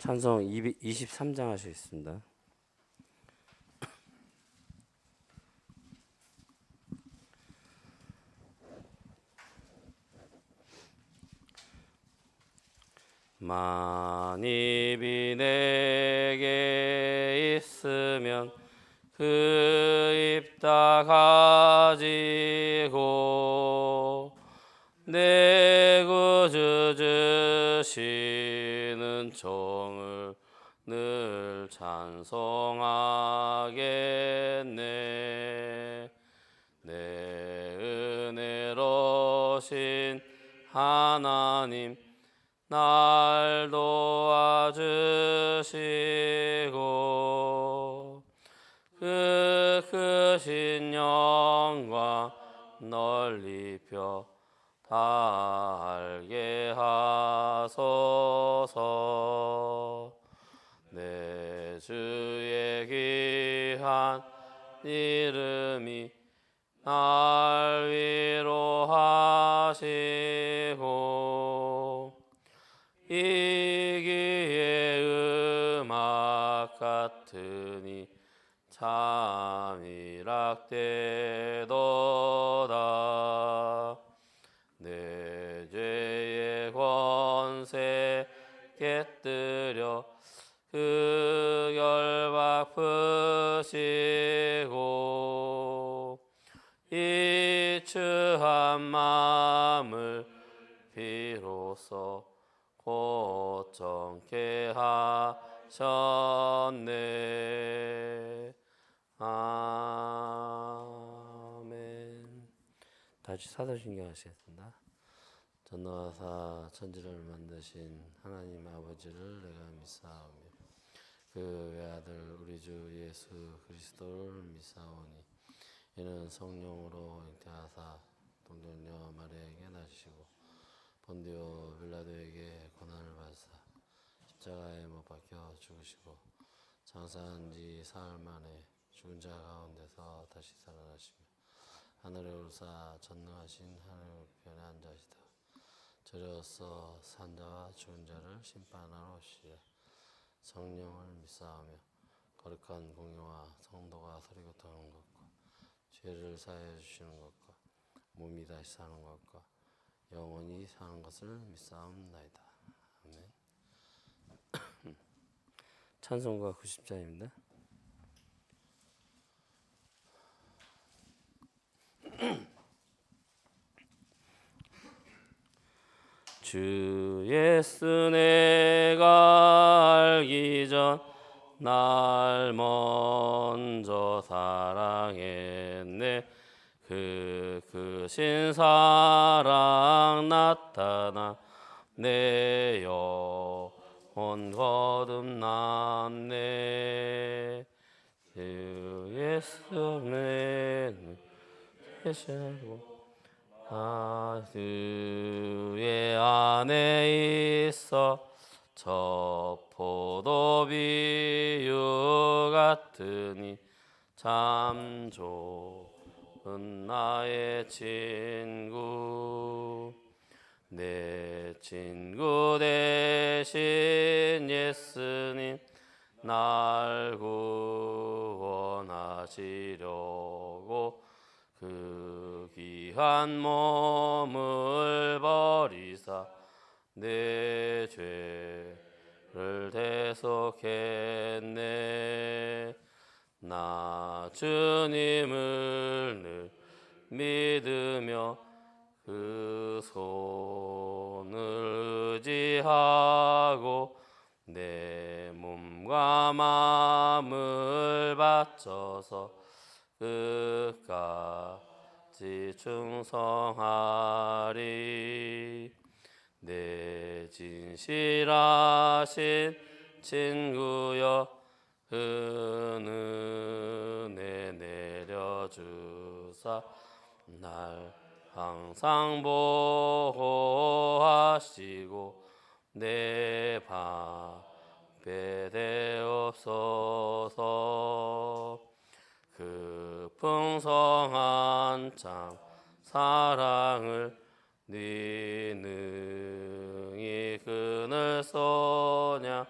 찬송 23장 하시겠습니다. 만입이 내게 있으면 그 입 다 가지고 내 구주 주시는 종을 늘 찬송하겠네. 내 은혜로신 하나님 날 도와주시고 그 크신 영광 널리 펴 다 알게 하소서. 내 주의 귀한 이름이 날 위로하시고 이기의 음악 같으니 참 이락되도다. 내 죄의 권세 깨뜨려 그 결박 푸시고 이추한 마음을 비로소 고정케 하셨네. 아멘. 다시 사도신경 하시겠습니다. 전능하사 천지를 만드신 하나님 아버지를 내가 믿사오며 그 외아들 우리 주 예수 그리스도를 믿사오니 이는 성령으로 잉태하사 동정녀 마리아에게 나시고 본디오 빌라도에게 고난을 받으사 십자가에 못 박혀 죽으시고 장사한 지 사흘 만에 죽은 자 가운데서 다시 살아나시며 하늘에 오르사 전능하신 하늘 우편에 앉으시다. 저리로서 산자와 죽은 자를 심판하러 오시리라. 성령을 믿사오며 거룩한 공유와 성도가 서리고통하는 것과 죄를 사하여 주시는 것과 몸이 다시 사는 것과 영원히 사는 것을 믿사옵나이다. 아멘. 찬송가 90장입니다. 주 예수 내가 알기 전 날 먼저 사랑했네. 그 크신 사랑 나타나 내 영혼 거듭났네. 주 예수 내는 계시고 주의 안에 있어 저 포도 비유 같으니 참 좋은 나의 친구. 내 친구 대신 예수님 날 구원하시려고 그 귀한 몸을 버리사 내 죄를 대속했네. 나 주님을 늘 믿으며 그 손을 의지하고 내 몸과 마음을 바쳐서 끝까지 충성하리. 내 진실하신 친구여 그 은혜 내려주사 날 항상 보호하시고 내 방패 되옵소서. 그 풍성한 참 사랑을 네 능히 그늘 쏘냐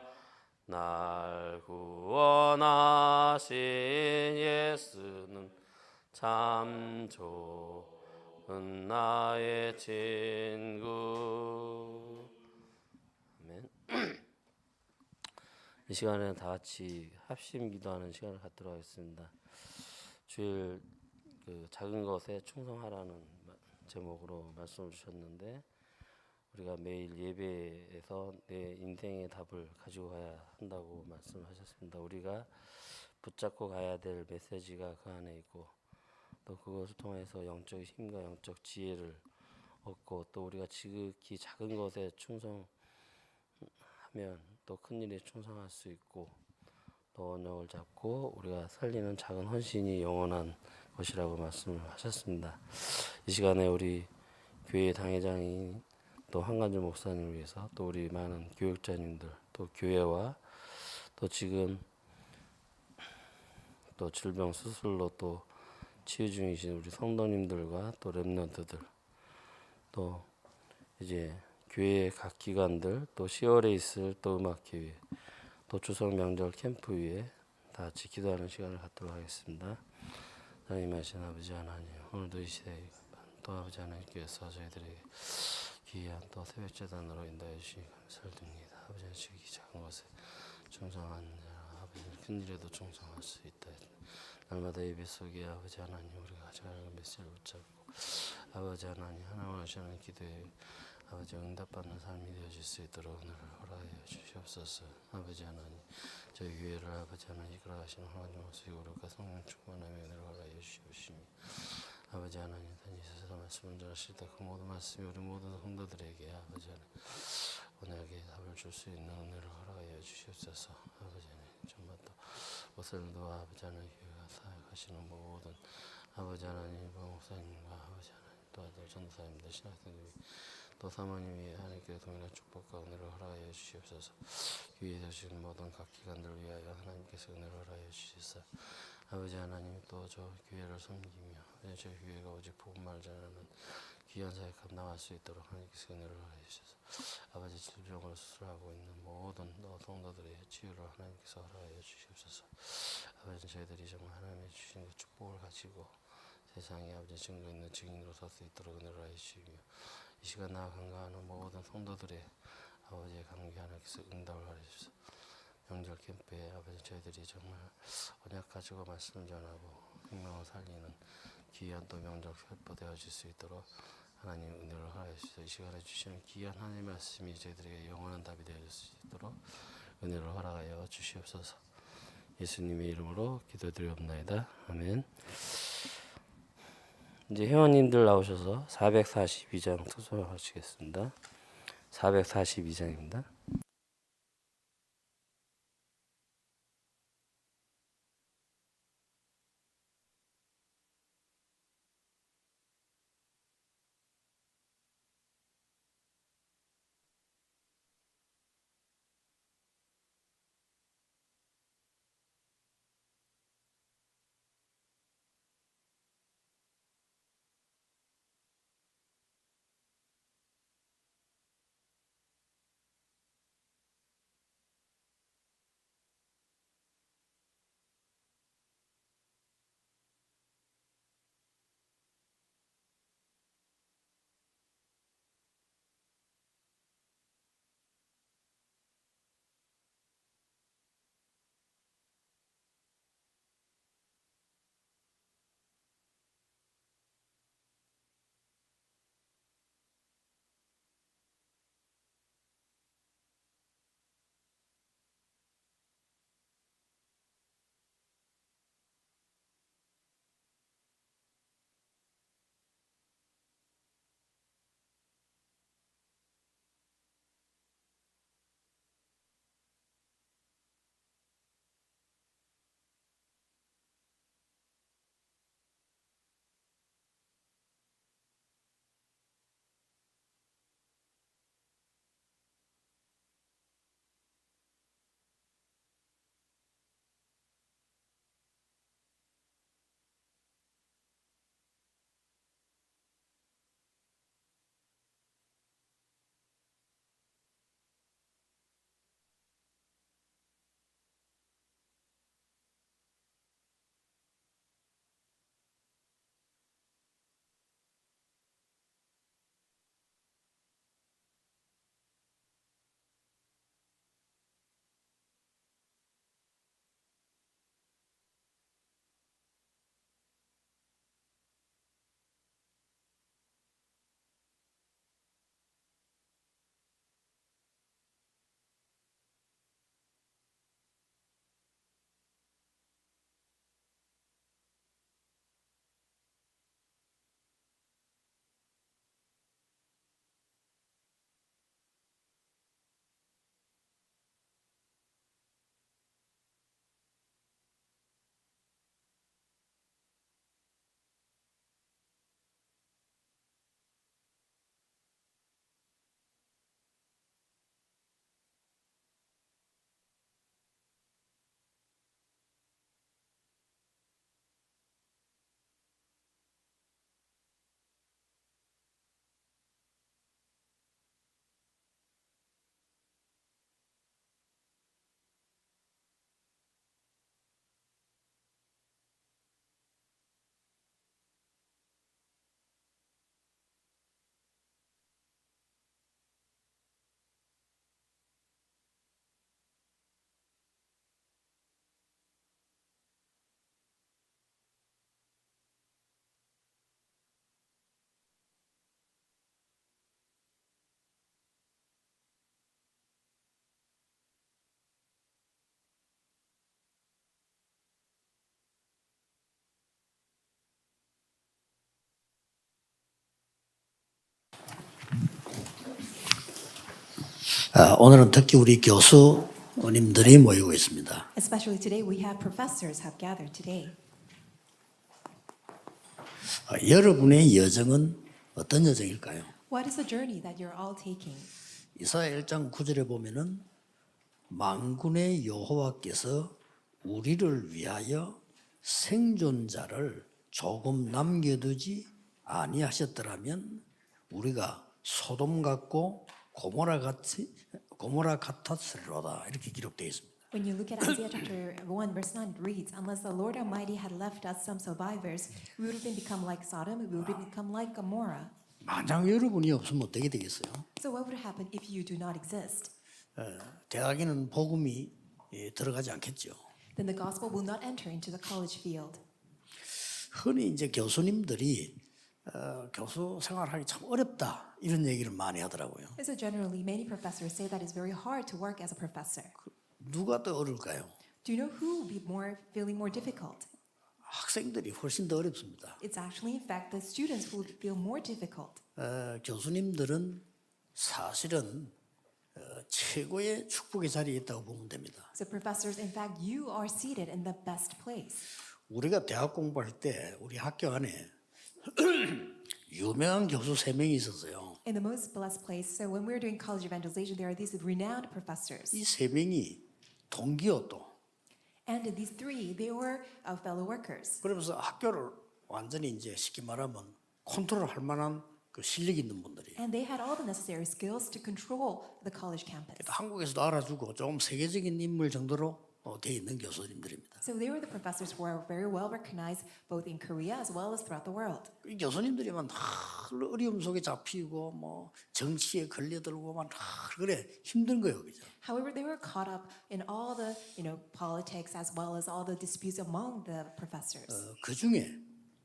날 구원하신 예수는 참 좋은 나의 친구. 아멘. 이 시간에는 다 같이 합심 기도하는 시간을 갖도록 하겠습니다. 주일 작은 것에 충성하라는 제목으로 말씀을 주셨는데, 우리가 매일 예배에서 내 인생의 답을 가지고 가야 한다고 말씀하셨습니다. 우리가 붙잡고 가야 될 메시지가 그 안에 있고, 또 그것을 통해서 영적 힘과 영적 지혜를 얻고, 또 우리가 지극히 작은 것에 충성하면 또 큰 일에 충성할 수 있고, 또 언약을 잡고 우리가 살리는 작은 헌신이 영원한 것이라고 말씀을 하셨습니다. 이 시간에 우리 교회 당회장인 또 한간주 목사님을 위해서, 또 우리 많은 교육자님들, 또 교회와 또 지금 또 질병 수술로 또 치유 중이신 우리 성도님들과 또 렘넌트들, 또 이제 교회 각 기관들, 또 10월에 있을 또 음악기회, 또 추석 명절 캠프 위에 다 같이 기도하는 시간을 갖도록 하겠습니다. 장님하신 아버지 하나님, 오늘도 이 시대에 또 아버지 하나님께서 저희들에게 귀한 또 새벽 재단으로 인도해 주시니 감사를 드립니다. 아버지 주기 작은 것에 충성한 자, 아버지 큰 일에도 충성할 수 있다. 날마다 예배 속에 아버지 하나님 우리가 가져가는 메시지를 붙잡고, 아버지 하나님 하나님 하시는 기도에 아버지 응답받는 삶이 되어질 수 있도록 오늘을 허락하여 주시옵소서. 아버지 하나님 저희 교회를 아버지 하나님 이끌어가시는 하나님 모습으로가 성령 충만함에 은혜를 허락하여 주시옵시며, 아버지 하나님 다니셔서 말씀을 전하실 때 그 모든 말씀이 우리 모든 성도들에게 아버지 하나님 언약의 답을 줄 수 있는 은혜를 허락하여 주시옵소서. 아버지 하나님 정말 또 옷을 도와 아버지 하나님 교회가 사역하시는 모든 아버지 하나님 목사님과 아버지 하나님 또 아들 전도사님들 신학생들 또 사모님이 하나님께 동일한 축복과 은혜를 허락하여 주시옵소서. 교회에 오신 모든 각 기관들을 위하여 하나님께서 은혜를 허락하여 주시옵소서. 아버지 하나님 또 저 교회를 섬기며 저 교회가 오직 복음을 전하는 귀한 사역 감당할 수 있도록 하나님께서 은혜를 허락해 주셔서, 아버지 질병을 수술하고 있는 모든 성도들의 치유를 하나님께서 허락하여 주시옵소서. 아버지 저희들이 정말 하나님의 주신 그 축복을 가지고 세상에 아버지 증거 있는 증인으로 설 수 있도록 은혜를 하여 주시며, 이 시간 나와 간구하는 모든 성도들의 아버지의 감기 하나님께서 응답을 하여 주셔서, 명절 캠프에 아버지 저희들이 정말 언약 가지고 말씀을 전하고 생명을 살리는 귀한 또 명절 캠프 되어질 수 있도록 하나님 은혜를 허락해 주셔서, 이 시간에 주시는 귀한 하나님의 말씀이 저희들에게 영원한 답이 되어질 수 있도록 은혜를 허락하여 주시옵소서. 예수님의 이름으로 기도드리옵나이다. 아멘. 이제 회원님들 나오셔서 442장 투서하시겠습니다. 442장입니다. 오늘은 특히 우리 교수님들이 모이고 있습니다. Especially today, we have professors have gathered today. 여러분의 여정은 어떤 여정일까요? What is the journey that you're all taking? 이사야 1장 9절에 보면은 만군의 여호와께서 우리를 위하여 생존자를 조금 남겨두지 아니하셨더라면 우리가 소돔 같고 고모라 같았으리로다 이렇게 기록되어 있습니다. When you look at Isaiah chapter 1, verse 9, it reads, Unless the Lord Almighty had left us some survivors, we would have become like Sodom, we would have become like Gomorrah. 만약 여러분이 없으면 어떻게 되겠어요? So what would happen if you do not exist? 대학에는 복음이 들어가지 않겠죠. Then the gospel will not enter into the college field. 흔히 이제 교수님들이 교수 생활하기 참 어렵다 이런 얘기를 많이 하더라고요. So generally, many professors say that it's very hard to work as a professor. 누가 더 어려울까요? Do you know who will be feeling more difficult? 학생들이 훨씬 더 어렵습니다. It's actually, in fact, the students who will feel more difficult. 교수님들은 사실은 최고의 축복의 자리에 있다고 보면 됩니다. So professors, in fact, you are seated in the best place. 우리가 대학 공부할 때 우리 학교 안에 유명한 교수 3명이 있었어요. In the most blessed place, so when we're doing college evangelization, there are these renowned professors. 이 3명이 동기요 또. And these three, they were fellow workers. 그러면서 학교를 완전히 이제 쉽게 말하면 컨트롤할 만한 그 실력 있는 분들이. And they had all the necessary skills to control the college campus. 한국에서도 알아주고 좀 세계적인 인물 정도로 돼 있는 교수님들입니다. So they were the professors who are very well recognized both in Korea as well as throughout the world. 이 교수님들이만 어려움 속에 잡히고 뭐 정치에 걸려들고만 그래 힘든 거예요, 그죠? However, they were caught up in all the, politics as well as all the disputes among the professors. 그 중에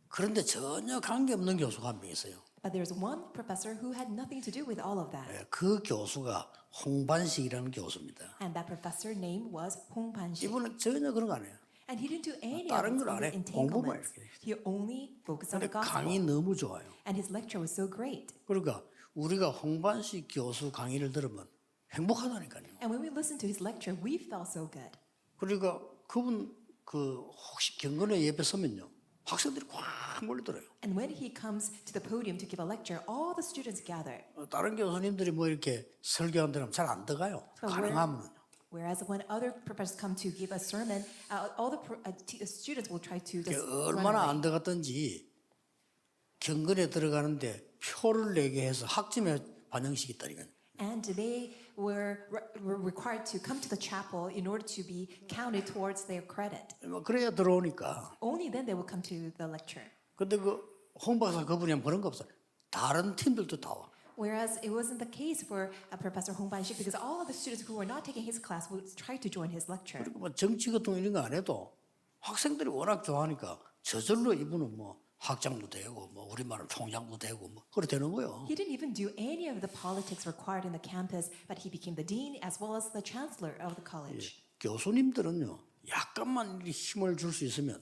그런데 전혀 관계없는 교수가 한 명 있어요. But there's one professor who had nothing to do with all of that. 그 교수가 홍반식이라는 교수입니다. And that professor name was Hong Ban-sik. 이분은 전혀 그런 거 안 해요. And he didn't do any of 다른 his 걸 안 해. 공부만 entanglements. 이렇게. He only focused on 근데 the gospel. 강의 너무 좋아요. And his lecture was so great. 그러니까 우리가 홍반식 교수 강의를 들으면 행복하다니까요. And when we listened to his lecture, we felt so good. 그러니까 그분 혹시 경건의 예배 서면요 학생들이 꽉 몰려들어요. And when he comes to the podium to give a lecture, all the students gather. 다른 교수님들이 뭐 이렇게 설교한 데는 잘 안 들어가요. 가능하면요. Whereas when other professors come to give a sermon, all the students will try to just run 얼마나 away. 안 들어갔던지 경건에 들어가는데 표를 내게 해서 학점에 반영식이 있다니까요. And they were required to come to the chapel in order to be counted towards their credit. 뭐 그래야 들어오니까. Only then they will come to the lecture. 근데 홍 박사 그분이 하면 그런 거 없어요. 다른 팀들도 다 와. Whereas it wasn't the case for Professor Hong Ban-sik because all of the students who were not taking his class would try to join his lecture. 그리고 뭐 정치 같은 거 이런 거 안 해도 학생들이 워낙 좋아하니까 저절로 이분은 뭐 학장도 되고 뭐 우리말은 총장도 되고 뭐 그래 되는 거예요. He didn't even do any of the politics required in the campus, but he became the dean as well as the chancellor of the college. 교수님들은요 약간만 힘을 줄 수 있으면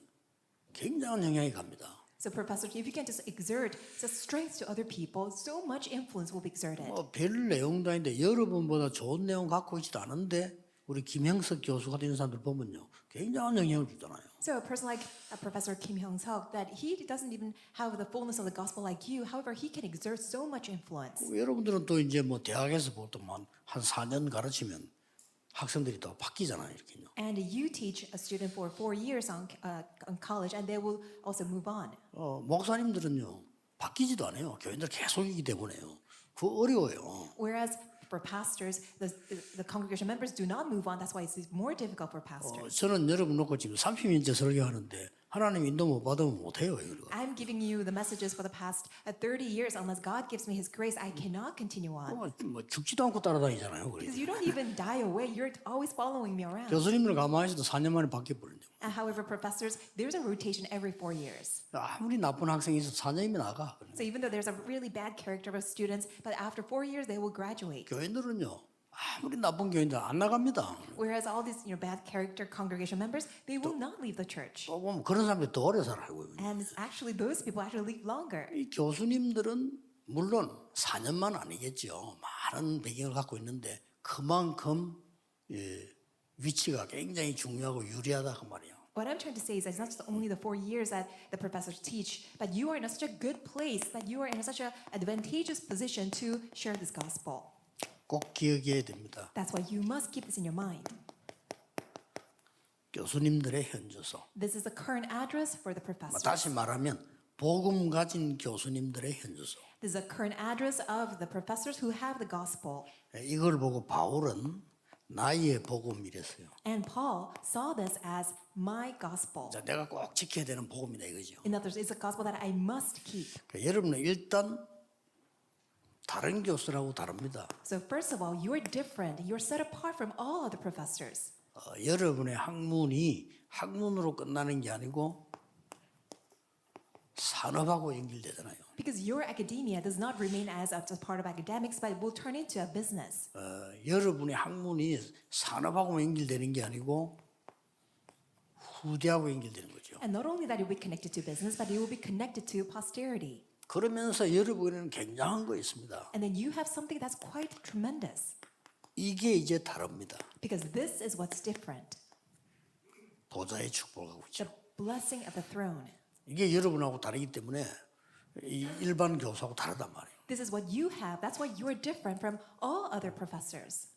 굉장한 영향이 갑니다. So professors, if you can just exert just strength to other people, so much influence will be exerted. 별 내용도 아닌데 여러분보다 좋은 내용 갖고 있지도 않은데 우리 김형석 교수 같은 이런 사람들 보면요 굉장한 영향을 주잖아요. So a person like Professor Kim Hyung-seok, that he doesn't even have the fullness of the gospel like you. However, he can exert so much influence. 여러분들은 또 이제 뭐 대학에서 보통 한 4년 가르치면 학생들이 또 바뀌잖아요, 이렇게요. And you teach a student for 4 years on college, and they will also move on. 목사님들은요 바뀌지도 않아요. 교인들 계속이기 때문에요. 그거 어려워요. Whereas for pastors, the congregation members do not move on. That's why it's more difficult for pastors. 저는 여러분 놓고 지금 30년째 설교하는데 하나님 인도 못 받으면 못해요. 이거. I'm giving you the messages for the past 30 years. Unless God gives me His grace, I cannot continue on. 뭐 죽지도 않고 따라다니잖아요. Because you don't even die away. You're always following me around. 교수님을 가만히 있어도 4년 만에 바뀌어버린대요. And however, professors, there's a rotation every 4 years. 아무리 나쁜 학생이 있어도 4년이면 나가. So even though there's a really bad character of students, but after 4 years they will graduate. 교인들은요 아무리 나쁜 교인들 안 나갑니다. Whereas all these bad character congregation members, they will not leave the church. 또 보면 그런 사람들이 더 오래 살아요. And it's actually those people actually live longer. 이 교수님들은 물론 4년만 아니겠죠. 많은 배경을 갖고 있는데 그만큼 위치가 굉장히 중요하고 유리하다 그 말이에요. What I'm trying to say is that it's not just only the 4 years that the professors teach, but you are in such a good place, that you are in such an advantageous position to share this gospel. 꼭 기억해야 됩니다. That's why you must keep this in your mind. 교수님들의 현주소. This is the current address for the professors. 다시 말하면 복음 가진 교수님들의 현주소. This is the current address of the professors who have the gospel. 이걸 보고 바울은 나의 복음이랬어요. And Paul saw this as my gospel. 자, 내가 꼭 지켜야 되는 복음이다 이거죠. In other words, it's a gospel that I must keep. 그러니까 여러분은 일단 다른 교수라고 다릅니다. So first of all, you're different. You're set apart from all other professors. 여러분의 학문이 학문으로 끝나는 게 아니고 산업하고 연결되잖아요. Because your academia does not remain as a part of academics, but it will turn into a business. 여러분의 학문이 산업하고 연결되는 게 아니고 후대하고 연결되는 거죠. And not only that it will be connected to business, but it will be connected to posterity. 그러면서 여러분에는 굉장한 거 있습니다. And then you have something that's quite tremendous. 이게 이제 다릅니다. Because this is what's different. 보좌의 축복하고 있죠. The blessing of the throne. 이게 여러분하고 다르기 때문에 이 일반 교수하고 다르단 말이에요. This is what you have. That's why you are different from all other professors.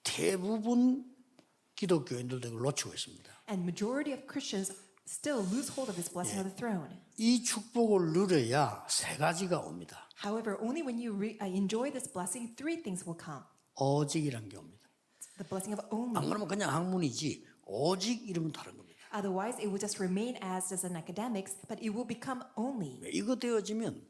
대부분 기독교인들도 이걸 놓치고 있습니다. And majority of Christians still lose hold of this blessing of the throne. 이 축복을 누려야 세 가지가 옵니다. However, only when you enjoy this blessing, 3 things will come. 오직이란 게 옵니다. The blessing of 안 only. 그러면 그냥 학문이지 오직 이러면 다른 겁니다. Otherwise, it will just remain as just an academics, but it will become only. 이거 되어지면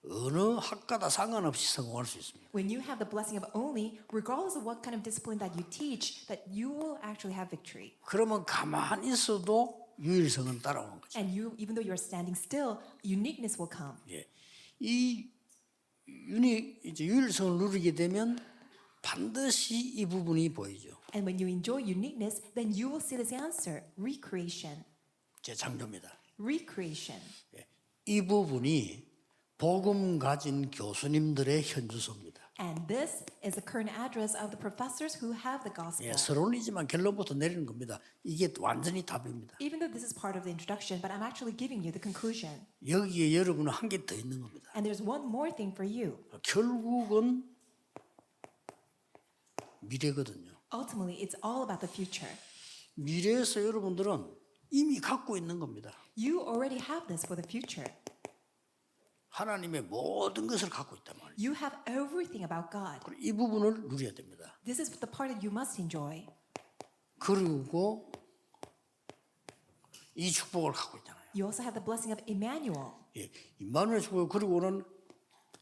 어느 학과다 상관없이 성공할 수 있습니다. When you have the blessing of only, regardless of what kind of discipline that you teach, that you will actually have victory. 그러면 가만히 있어도 유일성은 따라오는 거죠. And you, even though you're standing still, uniqueness will come. 이 이제 유일성을 누리게 되면 반드시 이 부분이 보이죠. And when you enjoy uniqueness, then you will see this answer, recreation. 재창조입니다. Recreation. 이 부분이 복음 가진 교수님들의 현주소입니다. And this is the current address of the professors who have the gospel. 서론이지만 결론부터 내리는 겁니다. 이게 완전히 답입니다. Even though this is part of the introduction, but I'm actually giving you the conclusion. 여기에 여러분은 한 개 더 있는 겁니다. And there's one more thing for you. 결국은 미래거든요. Ultimately, it's all about the future. 미래에서 여러분들은 이미 갖고 있는 겁니다. You already have this for the future. 하나님의 모든 것을 갖고 있단 말이에요. You have everything about God. 그리고 이 부분을 누려야 됩니다. This is the part that you must enjoy. 그리고 이 축복을 갖고 있잖아요. You also have the blessing of Emmanuel. 임마누엘 축복 그리고는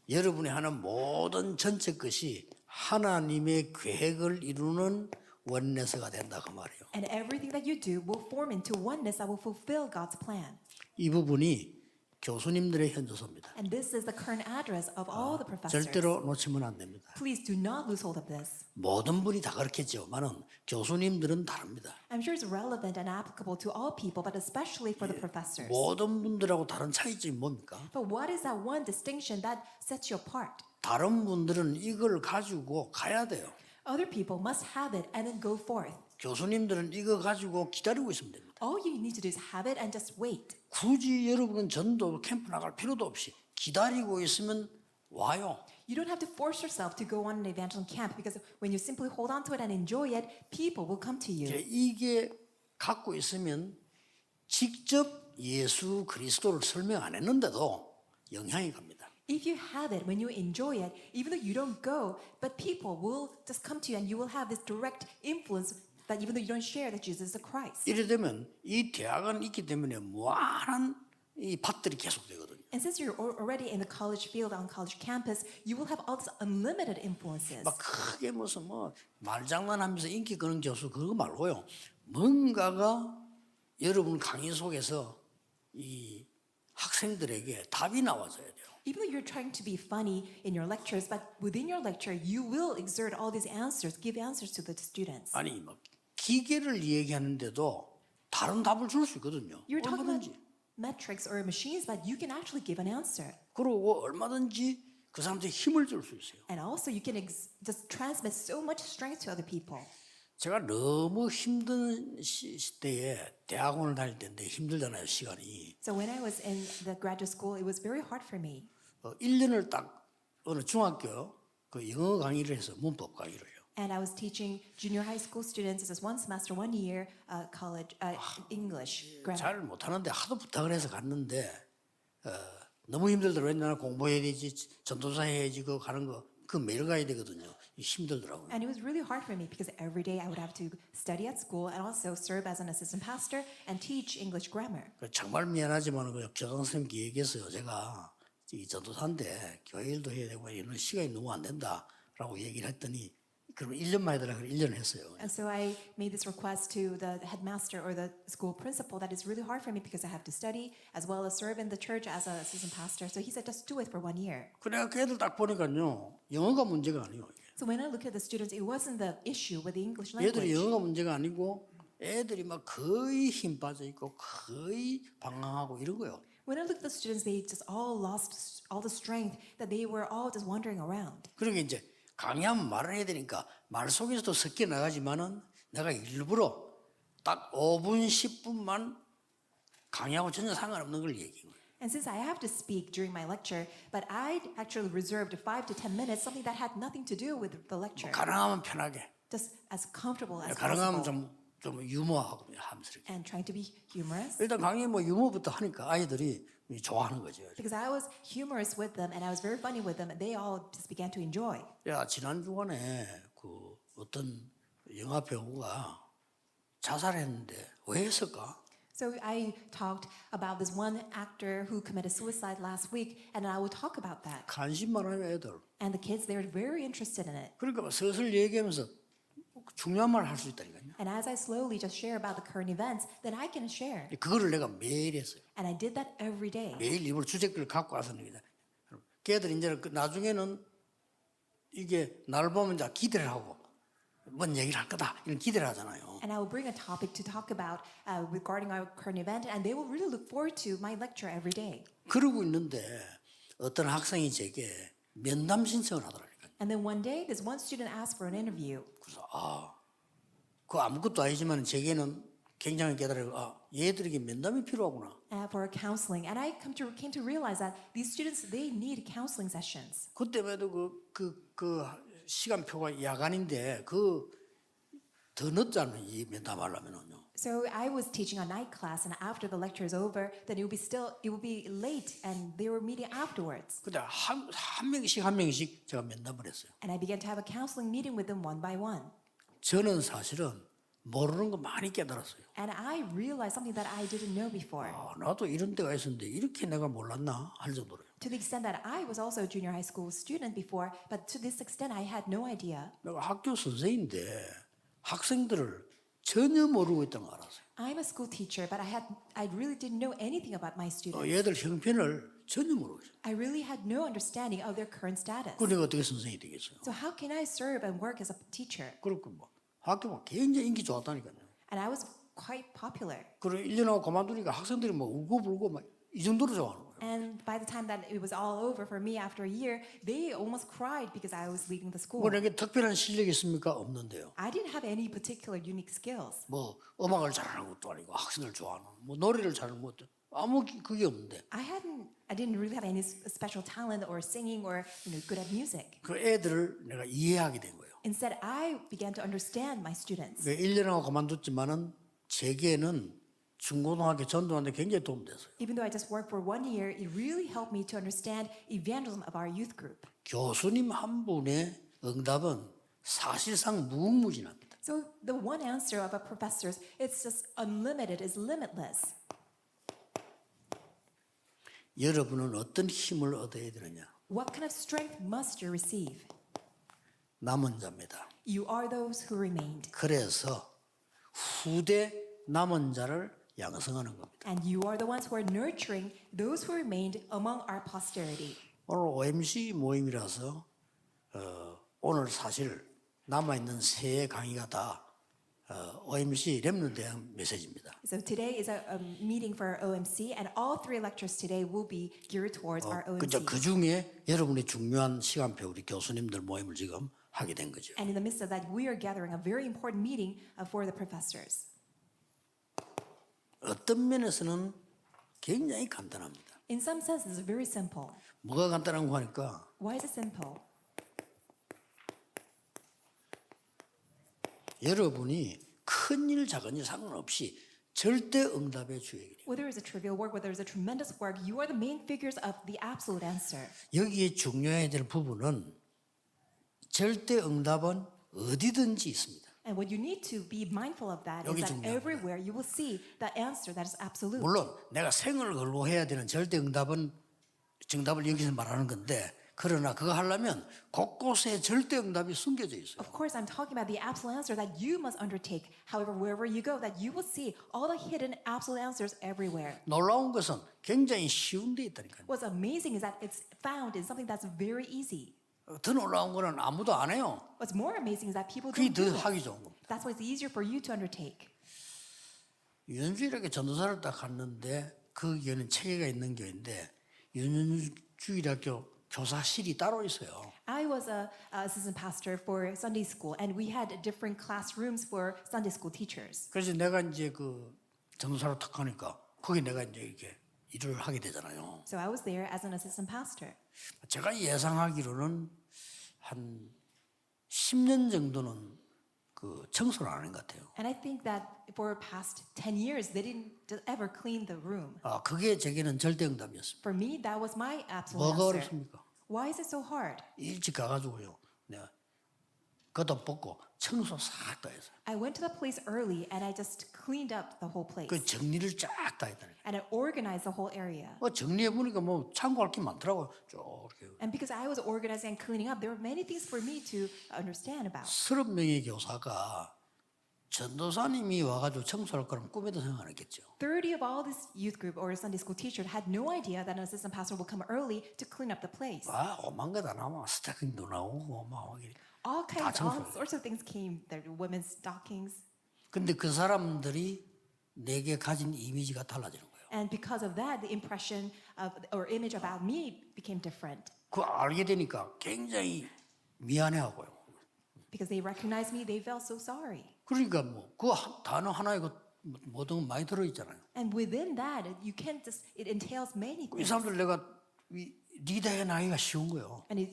여러분이 하는 모든 전체 것이 하나님의 계획을 이루는 원내스가 된다 그 말이에요. And everything that you do will form into oneness that will fulfill God's plan. 이 부분이 교수님들의 현주소입니다. And this is the current address of all the professors. 절대로 놓치면 안 됩니다. Please do not lose hold of this. 모든 분이 다 그렇겠지만은 교수님들은 다릅니다. I'm sure it's relevant and applicable to all people, but especially for the professors. 모든 분들하고 다른 차이점이 뭡니까? But what is that one distinction that sets you apart? 다른 분들은 이걸 가지고 가야 돼요. Other people must have it and then go forth. 교수님들은 이거 가지고 기다리고 있으면 됩니다. All you need to do is have it and just wait. 굳이 여러분은 전도 캠프 나갈 필요도 없이 기다리고 있으면 와요. You don't have to force yourself to go on an evangelism camp because when you simply hold on to it and enjoy it, people will come to you. 이게 갖고 있으면 직접 예수 그리스도를 설명 안 했는데도 영향이 갑니다. If you have it, when you enjoy it, even though you don't go, but people will just come to you and you will have this direct influence that even though you don't share that Jesus is the Christ. 이래 되면 이 대학은 있기 때문에 무한한 이 밭들이 계속되거든요. And since you're already in the college field on college campus, you will have all these unlimited influences. 막 크게 무슨 뭐 말장난하면서 인기 끄는 교수 그거 말고요. 뭔가가 여러분 강의 속에서 이 학생들에게 답이 나와줘야 돼요. Even though you're trying to be funny in your lectures, but within your lecture, you will exert all these answers, give answers to the students. 아니 막 기계를 얘기하는데도 다른 답을 줄 수 있거든요. You're talking about 얼마든지. metrics or machines, but you can actually give an answer. 그리고 얼마든지 그 사람들이 힘을 줄 수 있어요. And also, you can just transmit so much strength to other people. 제가 너무 힘든 시대에 대학원을 다닐 때인데 힘들잖아요, 시간이. So when I was in the graduate school, it was very hard for me. 1년을 딱 어느 중학교 그 영어 강의를 해서 문법 강의를 해요. And I was teaching junior high school students. This is 1 semester, 1 year college English grammar. 잘 못하는데 하도 부탁을 해서 갔는데 너무 힘들더라고요. 나는 공부해야 되지, 전도사 해야지, 그거 가는 거 그 매일 가야 되거든요. 힘들더라고요. And it was really hard for me because every day I would have to study at school and also serve as an assistant pastor and teach English grammar. 정말 미안하지만 그 교장 선생님께 얘기했어요. 제가 이 전도사인데 교회 일도 해야 되고 이런 시간이 너무 안 된다라고 얘기를 했더니 그러면 1년만 해달라 그래 1년 했어요. And so I made this request to the headmaster or the school principal that it's really hard for me because I have to study as well as serve in the church as an assistant pastor. So he said, just do it for 1 year. 그래 그 애들 딱 보니까요 영어가 문제가 아니에요. So when I look at the students, it wasn't the issue with the English 얘들이 language. 영어가 문제가 아니고 애들이 막 거의 힘 빠져 있고 거의 방황하고 이런 거요. When I look at the students, they just all lost all the strength that they were all just wandering around. 그러니까 이제 강의하면 말을 해야 되니까 말 속에서도 섞여 나가지만은 내가 일부러 딱 5분 10분만 강의하고 전혀 상관없는 걸 얘기해요. And since I have to speak during my lecture, but I actually reserved 5 to 10 minutes, something that had nothing to do with the lecture, 가능하면 편하게, just as comfortable as 가능하면 possible, 좀 유머하고 함스럽게. and trying to be humorous. 일단 강의 뭐 유머부터 하니까 아이들이 좋아하는 거죠. Because I was humorous with them and I was very funny with them, and they all just began to enjoy. 야 지난 주간에 그 어떤 영화 배우가 자살했는데 왜 했을까? So I talked about this one actor who committed suicide last week, and I will talk about that. 관심 많아요 애들. And the kids, they were very interested in it. 그러니까 서슬 얘기하면서 중요한 말 할 수 있다니까요. And as I slowly just share about the current events, then I can share. 그거를 내가 매일 했어요. And I did that every day. 매일 일부러 주제글을 갖고 와서 냅니다. 걔들이 이제 나중에는 이게 날 보면 이제 기대를 하고 뭔 얘기를 할 거다 이런 기대를 하잖아요. And I will bring a topic to talk about regarding our current event, and they will really look forward to my lecture every day. 그러고 있는데 어떤 학생이 제게 면담 신청을 하더라고요. And then one day, this one student asked for an interview. 그래서 그 아무것도 아니지만 제게는 굉장히 깨달아요. 얘들에게 면담이 필요하구나. For counseling, and I came to realize that these students, they need counseling sessions. 그때마도 그 시간표가 야간인데 더 늦잖아요. 이 면담하려면은요. So I was teaching a night class, and after the lecture is over, then it will be late, and they were meeting afterwards. 근데 한 명씩 제가 면담을 했어요. And I began to have a counseling meeting with them one by one. 저는 사실은 모르는 거 많이 깨달았어요. And I realized something that I didn't know before. 나도 이런 때가 있었는데 이렇게 내가 몰랐나 할 정도로요. To the extent that I was also a junior high school student before, but to this extent I had no idea. 내가 학교 선생인데 학생들을 전혀 모르고 있다는 걸 알았어요. I'm a school teacher, but I really didn't know anything about my students. 얘들 형편을 전혀 모르고 있어요. I really had no understanding of their current status. 그러니까 어떻게 선생이 되겠어요? So how can I serve and work as a teacher? 그렇고 뭐 학교가 굉장히 인기 좋았다니까요. And I was quite popular. 그리고 1년하고 그만두니까 학생들이 막 울고불고 막 이 정도로 좋아하는 거예요. And by the time that it was all over for me after a year, they almost cried because I was leaving the school. 뭐 내게 특별한 실력이 있습니까? 없는데요. I didn't have any particular unique skills. 뭐 음악을 잘하는 것도 아니고 학생들 좋아하는 뭐 노래를 잘하는 것도 아무 그게 없는데 I didn't really have any special talent or singing or good at music. 그 애들을 내가 이해하게 된 거예요. Instead, I began to understand my students. 1년하고 그만뒀지만은 제게는 중고등학교 전도하는데 굉장히 도움됐어요. Even though I just worked for 1 year, it really helped me to understand evangelism of our youth group. 교수님 한 분의 응답은 사실상 무궁무진합니다. So the one answer of our professors, it's just unlimited, is limitless. 여러분은 어떤 힘을 얻어야 되느냐? What kind of strength must you receive? 남은 자입니다. You are those who remained, 그래서 후대 남은 자를 양성하는 겁니다. and you are the ones who are nurturing those who remained among our posterity. 오늘 OMC 모임이라서 오늘 사실 남아있는 세 강의가 다 OMC 렘넌트에 대한 메시지입니다. So today is a meeting for our OMC, and all three lectures today will be geared towards our 그저 OMC. 그 중에 여러분의 중요한 시간표 우리 교수님들 모임을 지금 하게 된 거죠. And in the midst of that, we are gathering a very important meeting for the professors. 어떤 면에서는 굉장히 간단합니다. In some sense, it's very simple. 뭐가 간단한 거 하니까 Why is it simple? 여러분이 큰일 작은일 상관없이 절대 응답의 주역이에요. Whether it's a trivial work, whether it's a tremendous work, you are the main figures of the absolute answer. 여기에 중요해야 될 부분은 절대 응답은 어디든지 있습니다. And what you need to be mindful of that is 여기 that 중요합니다. everywhere you will see the answer that is absolute. 물론 내가 생을 걸고 해야 되는 절대 응답은 정답을 여기서 말하는 건데 그러나 그거 하려면 곳곳에 절대 응답이 숨겨져 있어요. Of course, I'm talking about the absolute answer that you must undertake. However, wherever you go, that you will see all the hidden absolute answers everywhere. 놀라운 것은 굉장히 쉬운 데 있다니까요. What's amazing is that it's found in something that's very easy. 더 놀라운 거는 아무도 안 해요. What's more amazing is that people 그게 don't do 더 it. 하기 좋은 겁니다. That's why it's easier for you to undertake. 윤주일에게 전도사를 딱 갔는데 그 교회는 체계가 있는 교회인데 윤주일학교 교사실이 따로 있어요. I was a assistant pastor for Sunday school, and we had different classrooms for Sunday school teachers. 그래서 내가 이제 그 전도사로 탁 하니까 거기 내가 이제 이렇게 일을 하게 되잖아요. So I was there as an assistant pastor. 제가 예상하기로는 한 10년 정도는 그 청소를 안 하는 것 같아요. And I think that for past 10 years, they didn't ever clean the room. 그게 제게는 절대 응답이었습니다. For me, that was my absolute 뭐가 answer. 어렵습니까? Why is it so hard? 일찍 가가지고요. 내가 겉옷 벗고 청소 싹 다 했어요. I went to the place early and I just cleaned up the whole place. 그 정리를 쫙 다 했다니까. And I organized the whole area. 정리해 보니까 뭐 참고할 게 많더라고요. 쭉 이렇게. And because I was organizing and cleaning up, there were many things for me to understand about. 30명의 교사가 전도사님이 와가지고 청소할 거라면 꿈에도 생각 안 했겠죠. 30 of all this youth group or Sunday school teacher had no idea that an assistant pastor would come early to clean up the place. 오만 거 다 나와. 스타킹도 나오고 막 이렇게. All 청소해요. sorts of things came. There were women's stockings. 근데 그 사람들이 내게 가진 이미지가 달라지는 거예요. And because of that, the impression of or image about me became different. 그거 알게 되니까 굉장히 미안해하고요. Because they recognized me, they felt so sorry. 그러니까 뭐 그 단어 하나에 그 모든 건 많이 들어 있잖아요. And within that, you can't just, it entails many 이 things. 사람들 내가 리더해 나기가 쉬운 거예요. And it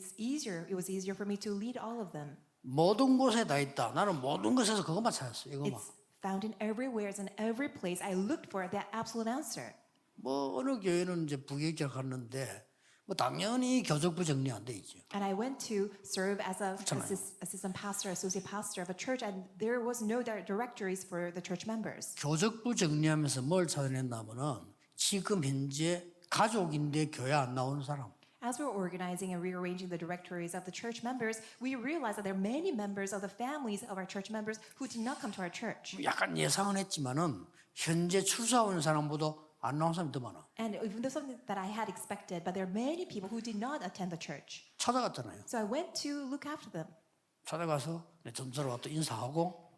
was easier for me to lead all of them. 모든 곳에 다 있다. 나는 모든 곳에서 그것만 찾았어요. 이것만. It's found in everywhere, it's in every place. I looked for that absolute answer. 뭐 어느 교회는 이제 부교육자 갔는데 뭐 당연히 교적부 정리 안 돼 있죠. And I went to serve as a assistant pastor, associate pastor of a church, and there was no directories for the church members. 교적부 정리하면서 뭘 찾아냈냐면은 지금 현재 가족인데 교회 안 나오는 사람. As we were organizing and rearranging the directories of the church members, we realized that there are many members of the families of our church members who did not come to our church. 약간 예상은 했지만은 현재 출사 온 사람보다 안 나온 사람이 더 많아. And even though something that I had expected, but there are many people who did not attend the church. 찾아갔잖아요. So I went to look after them. 찾아가서 내 전사로 왔다 인사하고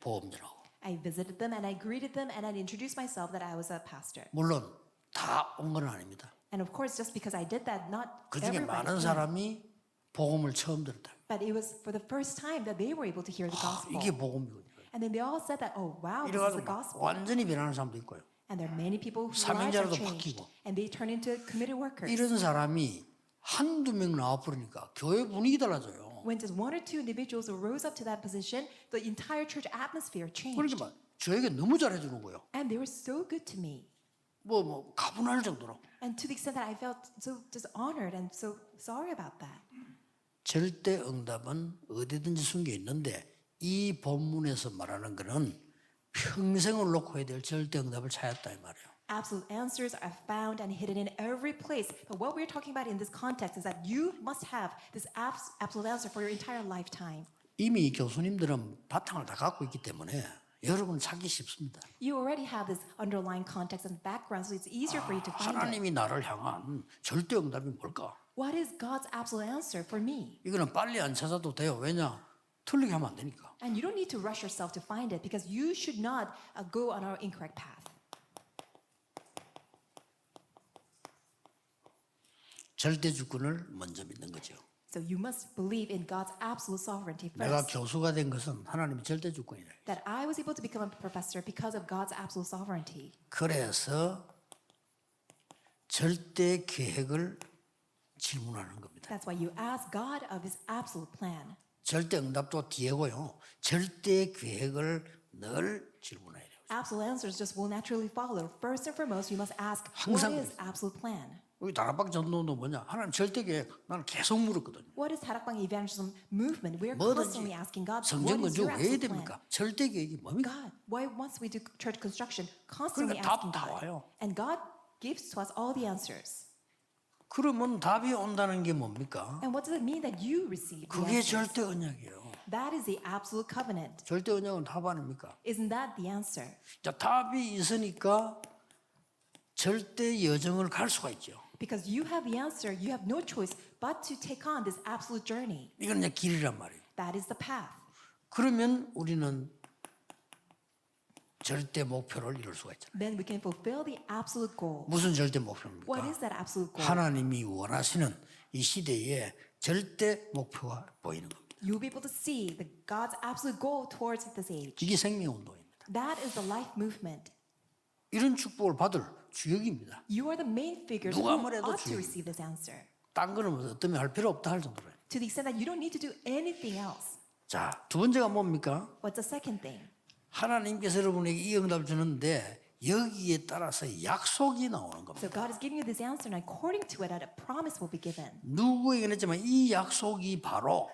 보험전하고. I visited them and I greeted them and I introduced myself that I was a pastor. 물론 다 온 건 아닙니다. And of course, just because I did that, not 그 중에 everybody 많은 came. 사람이 복음을 처음 들었다. But it was for the first time that they were able to hear the gospel. 이게 복음이군요. And then they all said that, oh wow, this is 이래가지고 the gospel. 완전히 변하는 사람도 있고요. And there are many people whose lives are 사명자로도 changed. 바뀌고. And they turn into committed workers. 이런 사람이 한두 명 나와버리니까 교회 분위기 달라져요. When just one or two individuals rose up to that position, the entire church atmosphere changed. 그러니까 저에게 너무 잘해주는 거예요. And they were so good to me. 뭐 가분할 정도로. And to the extent that I felt so just honored and so sorry about that. 절대 응답은 어디든지 숨겨 있는데 이 본문에서 말하는 거는 평생을 놓고 해야 될 절대 응답을 찾았다 이 말이에요. Absolute answers are found and hidden in every place. But what we're talking about in this context is that you must have this absolute answer for your entire lifetime. 이미 교수님들은 바탕을 다 갖고 있기 때문에 여러분은 찾기 쉽습니다. You already have this underlying context and background, so it's easier for you to find it. 하나님이 나를 향한 절대 응답이 뭘까? What is God's absolute answer for me? 이거는 빨리 안 찾아도 돼요. 왜냐? 틀리게 하면 안 되니까. And you don't need to rush yourself to find it because you should not go on our incorrect path. 절대 주권을 먼저 믿는 거죠. So you must believe in God's absolute sovereignty 내가 first. 교수가 된 것은 하나님의 절대 주권이다. That I was able to become a professor because of God's absolute sovereignty. 그래서 절대 계획을 질문하는 겁니다. That's why you ask God of His absolute plan. 절대 응답도 뒤에고요. 절대 계획을 늘 질문해야 돼요. Absolute answers just will naturally follow. First and foremost, you must ask, what 항상 is absolute plan? 우리 다락방 전도도 뭐냐? 하나님 절대 계획 나는 계속 물었거든요. What is Tarakbang evangelism movement? We're 뭐든지 constantly asking God, what 성전 is 건축 your 왜 absolute plan? 됩니까? 절대 계획이 뭡니까? God, why once we do church construction, constantly 그러니까 답 asking 다 God. 와요. And God gives to us all the answers. 그러면 답이 온다는 게 뭡니까? And what does it mean that you receive the 그게 answers? 절대 언약이에요. That is the absolute covenant. 절대 언약은 답 아닙니까? Isn't that the answer? 자, 답이 있으니까 절대 여정을 갈 수가 있죠. Because you have the answer, you have no choice but to take on this absolute journey. 이건 이제 길이란 말이에요. That is the path. 그러면 우리는 절대 목표를 이룰 수가 있잖아요. Then we can fulfill the absolute goal. 무슨 절대 목표입니까? What is that absolute goal? 하나님이 원하시는 이 시대에 절대 목표가 보이는 겁니다. You'll be able to see the God's absolute goal towards this age. 이게 생명운동입니다. That is the life movement. 이런 축복을 받을 주역입니다. You are the main figures 누가 who 뭐래도 ought to 주의. receive this answer. 딴 거는 어떤 할 필요 없다 할 정도로. To the extent that you don't need to do anything else. 자, 두 번째가 뭡니까? What's the second thing? 하나님께서 여러분에게 이 응답을 주는데 여기에 따라서 약속이 나오는 겁니다. So God is giving you this answer, and according to it, a promise will be given. 누구에게는 했지만 이 약속이 바로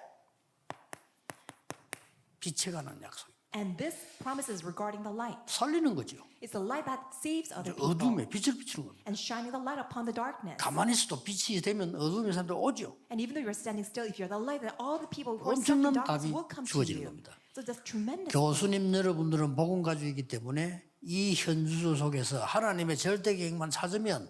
빛에 관한 약속입니다. And this promise is regarding the light. 살리는 거죠. It's the light that saves other people 어둠에 빛을 비추는 겁니다. and shining the light upon the darkness. 가만히 있어도 빛이 되면 어둠의 사람들 오죠. And even though you're standing still, if you're the light, then all the people who are stuck 엄청난 in darkness 답이 will come to 주어지는 you. 겁니다. So that's tremendous. 교수님 여러분들은 복음 가족이기 때문에 이 현주 속에서 하나님의 절대 계획만 찾으면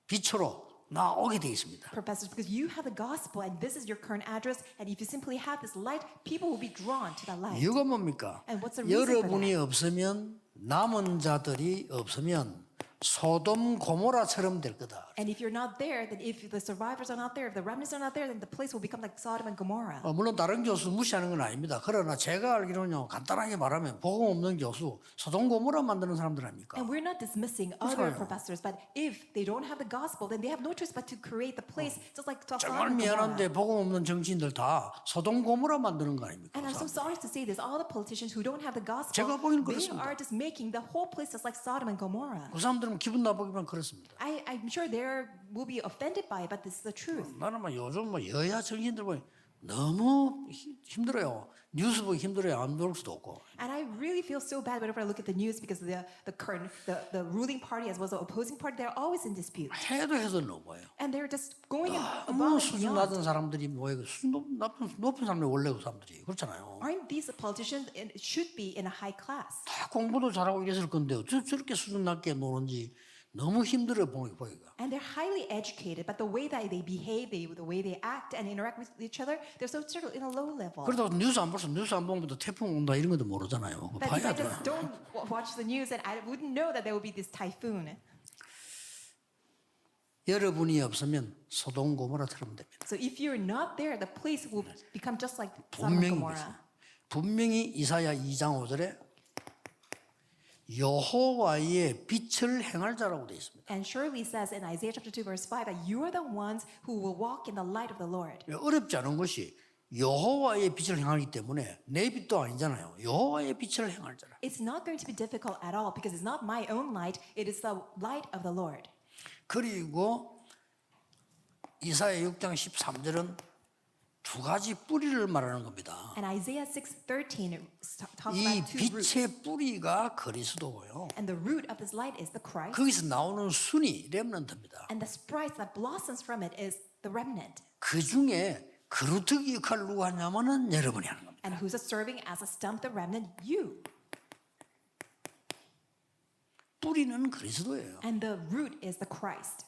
빛으로 나오게 되어 있습니다. Professors, because you have the gospel and this is your current address, and if you simply have this light, people will be drawn to that light. 이유가 뭡니까? And what's the reason for 여러분이 that? 없으면 남은 자들이 없으면 소돔 고모라처럼 될 거다. And if you're not there, then if the survivors are not there, if the remnants are not there, then the place will become like Sodom and Gomorrah. 물론 다른 교수 무시하는 건 아닙니다. 그러나 제가 알기로는요, 간단하게 말하면 복음 없는 교수 소돔 고모라 만드는 사람들 아닙니까? And we're not dismissing other 그렇잖아요. professors, but if they don't have the gospel, then they have no choice but to create the place just like Sodom 정말 and 미안한데 Gomorrah. 복음 없는 정치인들 다 소돔 고모라 만드는 거 아닙니까? And I'm so sorry to say this, all the politicians who don't have the gospel, 제가 보기엔 they 그렇습니다. are just making the whole place just like Sodom and Gomorrah. 그 사람들은 기분 나쁘기만 그렇습니다. I'm sure they will be offended by it, but this is the truth. 나는 요즘 여야 정치인들 보니 너무 힘들어요. 뉴스 보기 힘들어요. 안 볼 수도 없고. And I really feel so bad whenever I look at the news because the ruling party as well as the opposing party, they're always in dispute. 해도 넘어요. And they're just going 너무 above and 수준 beyond. 낮은 사람들이 뭐예요? 수준 높은 사람들이 원래 그 사람들이 그렇잖아요. Aren't these politicians should be in a high class? 다 공부도 잘하고 이랬을 건데 어떻게 저렇게 수준 낮게 노는지 너무 힘들어 보이가. And they're highly educated, but the way that they behave, the way they act and interact with each other, they're so still in a low level. 그러다가 뉴스 안 봐서 뉴스 안 보면 태풍 온다 이런 것도 모르잖아요. 그거 That if 봐야 I 돼. just don't watch the news, then I wouldn't know that there will be this typhoon. 여러분이 없으면 소돔 고모라처럼 됩니다. So if you're not there, the place will become just like Sodom and 분명히 Gomorrah. 분명히 이사야 2장 5절에 여호와의 빛을 행할 자라고 되어 있습니다. And surely it says in Isaiah chapter 2 verse 5 that you are the ones who will walk in the light of the Lord. 어렵지 않은 것이 여호와의 빛을 행하기 때문에 내 빛도 아니잖아요. 여호와의 빛을 행할 자라. It's not going to be difficult at all because it's not my own light, it is the light of the Lord. 그리고 이사야 6장 13절은 두 가지 뿌리를 말하는 겁니다. And Isaiah 6:13 talks 이 about two roots. 빛의 뿌리가 그리스도고요. And the root of this light is the Christ. 거기서 나오는 순이 렘넌트입니다. And the sprite that blossoms from it is the remnant. 그 중에 그루터기 역할을 누가 하냐면은 여러분이 하는 겁니다. And who's serving as a stump, the remnant? You. 뿌리는 그리스도예요. And the root is the Christ.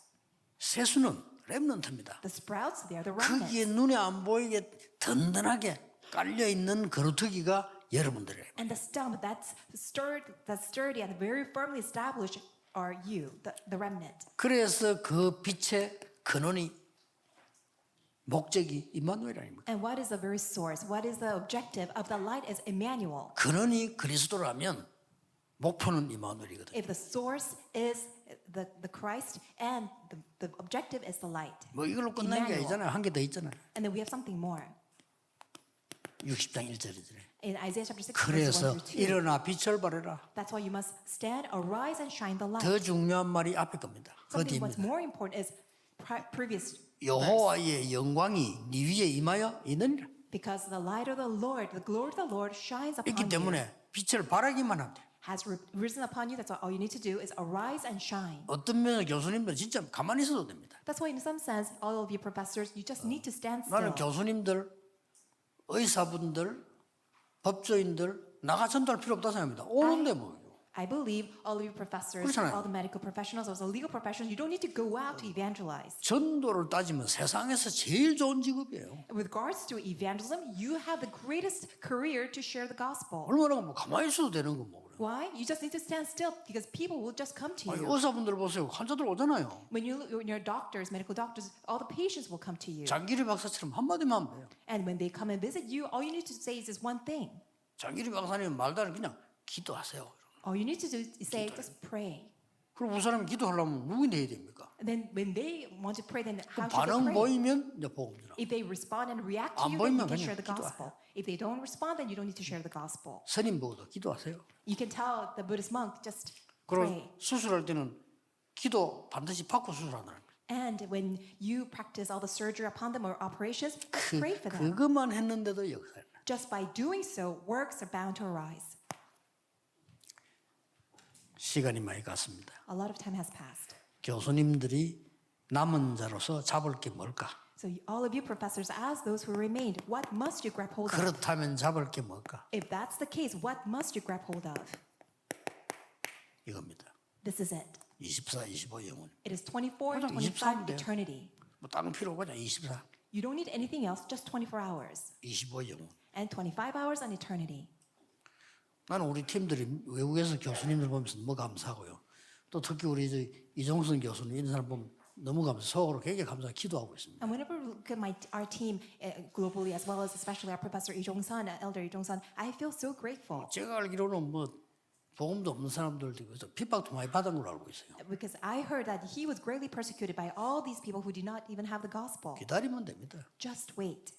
새수는 렘넌트입니다. The sprouts, they are the remnant. 거기에 눈에 안 보이게 든든하게 깔려 있는 거루터기가 여러분들이에요. And the stump that's sturdy and very firmly established are you, the remnant. 그래서 그 빛의 근원이 목적이 임마누엘 아닙니까? And what is the very source? What is the objective of the light is Emmanuel. 근원이 그리스도라면 목표는 임마누엘이거든요. If the source is the Christ and the objective is the light. 뭐 이걸로 끝난 게 아니잖아요. 한 개 더 있잖아요. And then we have something more. 60장 1절이잖아요. In Isaiah chapter 6 verse 그래서 1 through 2. 일어나 빛을 발해라. That's why you must stand, arise and shine the light. 더 중요한 말이 앞에 겁니다. 그 Something what's 뒤입니다. more important is previous verse. 여호와의 영광이 네 위에 임하여 있느니라. Because the light of the Lord, the glory of the Lord shines upon 있기 you. 때문에 빛을 발하기만 하면 돼요. Has risen upon you. That's all you need to do is arise and shine. 어떤 면에서 교수님들 진짜 가만히 있어도 됩니다. That's why in some sense, all of you professors, you just need to stand 나는 still. 교수님들, 의사분들, 법조인들 나가 전도할 필요 없다 생각합니다. 오는데 뭐. I believe all of you professors, 그렇잖아요. all the medical professionals, also legal professionals, you don't need to go out to evangelize. 전도를 따지면 세상에서 제일 좋은 직업이에요. With regards to evangelism, you have the greatest career to share the gospel. 얼마나 뭐 가만히 있어도 되는 거 뭐. Why? You just need to stand still because people will just come to 아니, you. 의사분들 보세요. 환자들 오잖아요. When you're doctors, medical doctors, all the patients will come to you. 장기리 박사처럼 한마디만 하면 돼요. And when they come and visit you, all you need to say is this one thing. 장기리 박사님 말도 안 해. 그냥 기도하세요. All you need to do is say, just pray. 그럼 그 사람이 기도하려면 누구인데 해야 됩니까? And then when they want to pray, then how should 반응 they pray? 보이면 이제 복음 전하. If they respond and react to 안 you, then you 보이면 can 그냥 share the 기도하세요. gospel. If they don't respond, then you don't need to share the gospel. 스님 보고도 기도하세요. You can tell the Buddhist monk, just 그리고 pray. 수술할 때는 기도 반드시 받고 수술하는 거예요. And when you practice all the surgery upon them or operations, pray for them. 그것만 했는데도 역사를. Just by doing so, works are bound to arise. 시간이 많이 갔습니다. A lot of time has passed. 교수님들이 남은 자로서 잡을 게 뭘까? So all of you professors, as those who remained, what must you grab hold of? 그렇다면 잡을 게 뭘까? If that's the case, what must you grab hold of? 이겁니다. This is it. 24, 25 영혼. It is 24, 그냥 25 24 돼요. eternity. 뭐 다른 필요 없고 그냥 24, You don't need anything else, just 24 hours. 25 영혼. And 25 hours on eternity. 나는 우리 팀들이 외국에서 교수님들 보면서 너무 감사하고요. 또 특히 우리 이종선 교수님 이런 사람 보면 너무 속으로 굉장히 감사하고 기도하고 있습니다. And whenever we look at our team globally, as well as especially our professor Lee Jong-sun, Elder Lee Jong-sun, I feel so grateful. 제가 알기로는 뭐 복음도 없는 사람들도 있고 핍박도 많이 받은 걸로 알고 있어요. Because I heard that he was greatly persecuted by all these people who did not even have the gospel. 기다리면 됩니다. Just wait.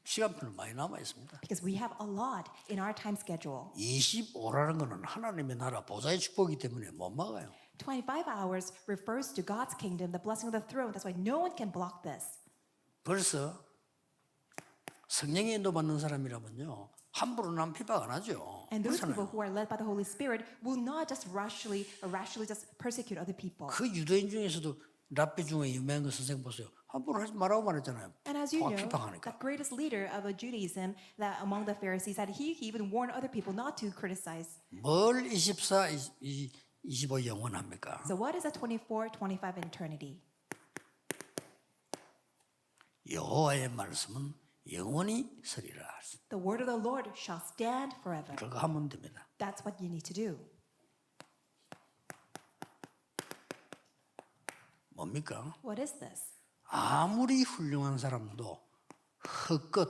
시간표는 많이 남아 있습니다. Because we have a lot in our time schedule. 25라는 거는 하나님의 나라 보좌의 축복이기 때문에 못 막아요. 25 hours refers to God's kingdom, the blessing of the throne. That's why no one can block this. 벌써 성령의 인도 받는 사람이라면요 함부로 남 핍박 안 하죠. And those people 그렇잖아요. who are led by the Holy Spirit will not just rashly just persecute other people. 그 유대인 중에서도 랍비 중에 유명한 그 선생 보세요. 함부로 하지 말라고 말했잖아요. And as you 확 know, 핍박하니까. the greatest leader of Judaism, that among the Pharisees, that he even warned other people not to criticize. 뭘 24, 25 영원합니까? So what is a 24, 25 in eternity? 여호와의 말씀은 영원히 서리라. The word of the Lord shall stand forever. 그거 하면 됩니다. That's what you need to do. 뭡니까? What is this? 아무리 훌륭한 사람도 헛것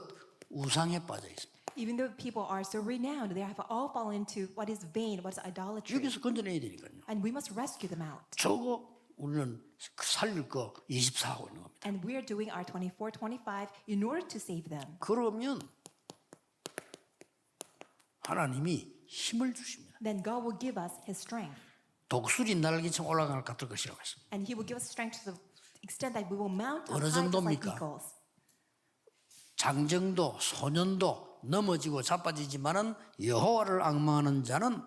우상에 빠져 있습니다. Even though people are so renowned, they have all fallen into what is vain, what is idolatry. 여기서 건져내야 되니까요. And we must rescue them out. 저거 우리는 살릴 거 24 하고 있는 겁니다. And we are doing our 24, 25 in order to save them. 그러면 하나님이 힘을 주십니다. Then God will give us His strength. 독수리 날개처럼 올라갈 것 같을 것이라고 했습니다. And He will give us strength to the extent that we will mount up 어느 high just like 정도입니까? eagles. 장정도 소년도 넘어지고 자빠지지만은 여호와를 앙망하는 자는